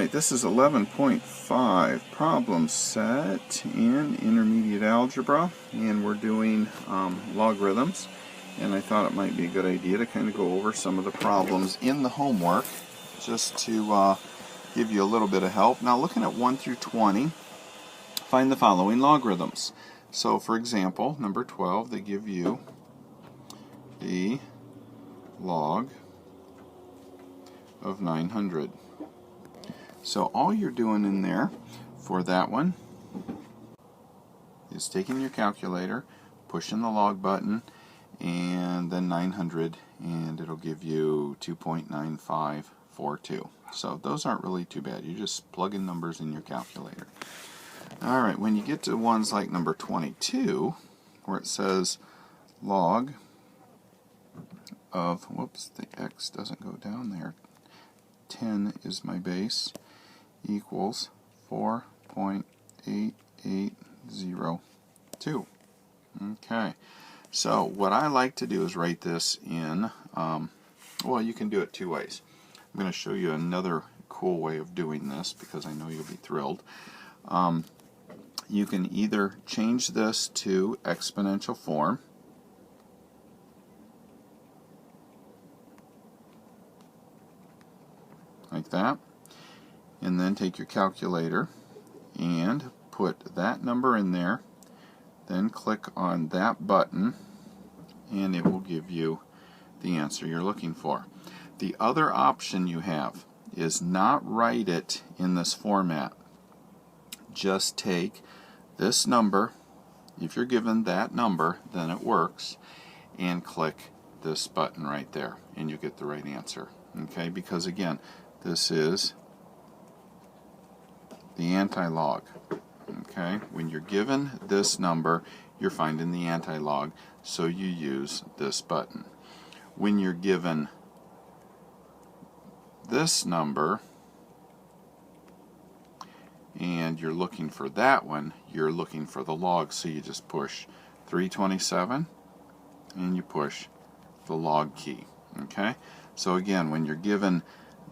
Alright, this is 11.5 problem set in intermediate algebra, and we're doing logarithms, and I thought it might be a good idea to kind of go over some of the problems in the homework just to give you a little bit of help. Now, looking at 1 through 20, find the following logarithms. So for example, number 12, they give you the log of 900. So all you're doing in there for that one is taking your calculator, pushing the log button, and then 900, and it'll give you 2.9542. So those aren't really too bad. You're just plugging numbers in your calculator. Alright, when you get to ones like number 22, where it says log of, whoops, the x doesn't go down there, 10 is my base, equals 4.8802. Okay, so what I like to do is write this in, well, you can do it two ways. I'm going to show you another cool way of doing this because I know you'll be thrilled. You can either change this to exponential form, like that, and then take your calculator and put that number in there, then click on that button, and it will give you the answer you're looking for. The other option you have is not write it in this format. Just take this number, if you're given that number, then it works, and click this button right there, and you get the right answer. Okay, because again, this is the anti-log. Okay, when you're given this number, you're finding the anti-log, so you use this button. When you're given this number and you're looking for that one, you're looking for the log, so you just push 327 and you push the log key. Okay, so again, when you're given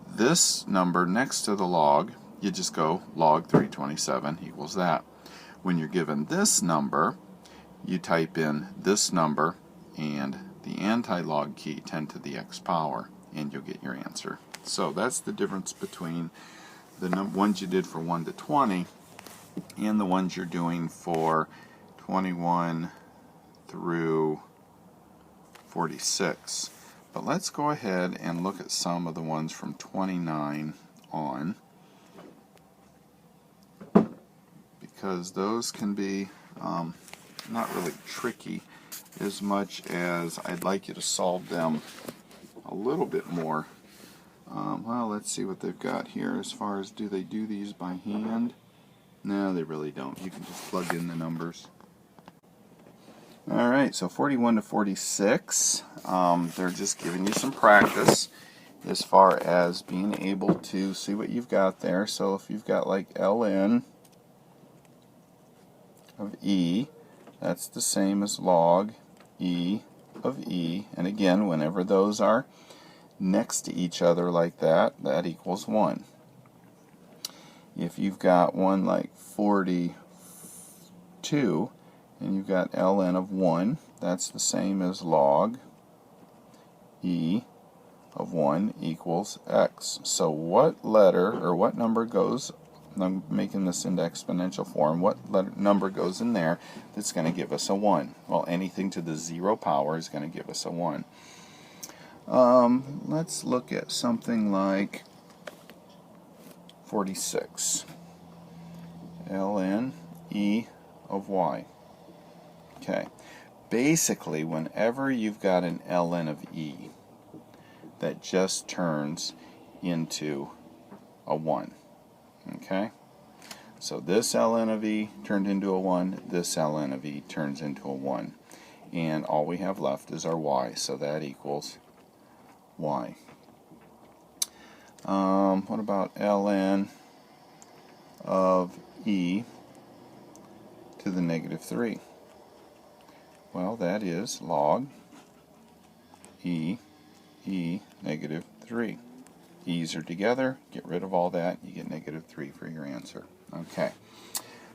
this number next to the log, you just go log 327 equals that. When you're given this number, you type in this number and the anti-log key, 10 to the x power, and you'll get your answer. So that's the difference between the ones you did for 1 to 20 and the ones you're doing for 21 through 46. But let's go ahead and look at some of the ones from 29 on, because those can be not really tricky as much as I'd like you to solve them a little bit more. Well, let's see what they've got here as far as, do they do these by hand? No, they really don't. You can just plug in the numbers. Alright, so 41 to 46, they're just giving you some practice as far as being able to see what you've got there. So if you've got like ln of e, that's the same as log e of e, and again, whenever those are next to each other like that, that equals 1. If you've got one like 42 and you've got ln of 1, that's the same as log e of 1 equals x. So what letter or what number goes, I'm making this into exponential form, what number goes in there that's going to give us a 1? Well, anything to the 0 power is going to give us a 1. Let's look at something like 46. ln e of y. Okay. Basically, whenever you've got an ln of e, that just turns into a 1. Okay? So this ln of e turned into a 1, this ln of e turns into a 1. And all we have left is our y, so that equals y. What about ln of e to the negative 3? Well, that is log e negative 3 e's are together, get rid of all that, you get -3 for your answer. Okay,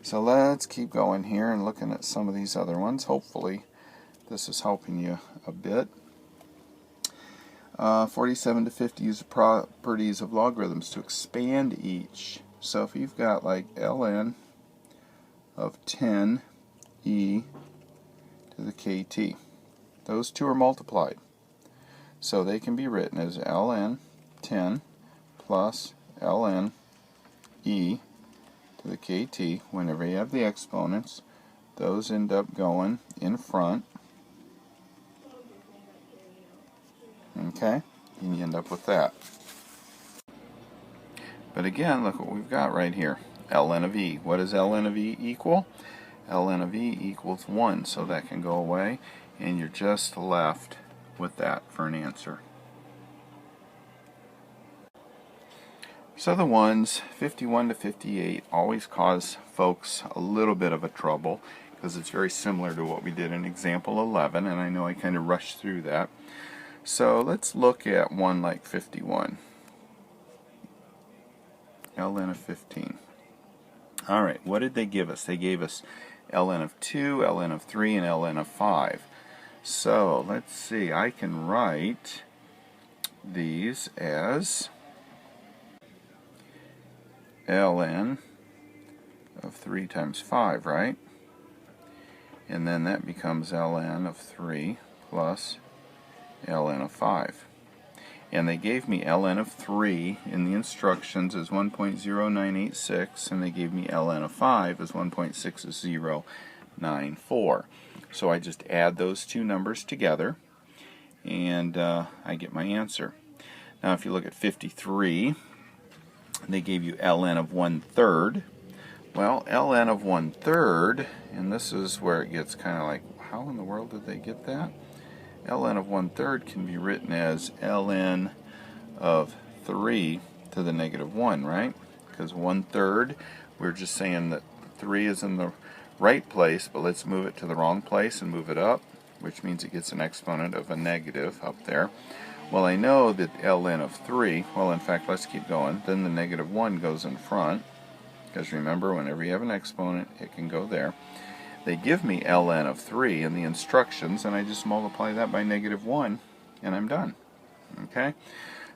so let's keep going here and looking at some of these other ones. Hopefully this is helping you a bit. 47 to 50 use the properties of logarithms to expand each. So if you've got like ln of 10 e to the kt, those two are multiplied. So they can be written as ln 10 plus ln e to the kt. Whenever you have the exponents, those end up going in front. Okay, and you end up with that. But again, look what we've got right here. ln of e. What does ln of e equal? ln of e equals 1, so that can go away, and you're just left with that for an answer. So the ones 51 to 58 always cause folks a little bit of a trouble because it's very similar to what we did in example 11, and I know I kind of rushed through that. So let's look at one like 51. ln of 15. Alright, what did they give us? They gave us ln of 2, ln of 3, and ln of 5. So let's see, I can write these as ln of 3 times 5, right? And then that becomes ln of 3 plus ln of 5. And they gave me ln of 3 in the instructions as 1.0986, and they gave me ln of 5 as 1.6094. So I just add those two numbers together, and I get my answer. Now if you look at 53, they gave you ln of 1/3. Well, ln of 1/3, and this is where it gets kind of like, how in the world did they get that? ln of 1/3 can be written as ln of 3 to the -1, right? Because 1/3, we're just saying that 3 is in the right place, but let's move it to the wrong place and move it up, which means it gets an exponent of a negative up there. Well, I know that ln of 3, well, in fact, let's keep going. Then the -1 goes in front, because remember, whenever you have an exponent, it can go there. They give me ln of 3 in the instructions, and I just multiply that by -1, and I'm done. Okay?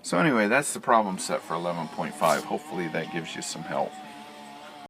So anyway, that's the problem set for 11.5. Hopefully that gives you some help.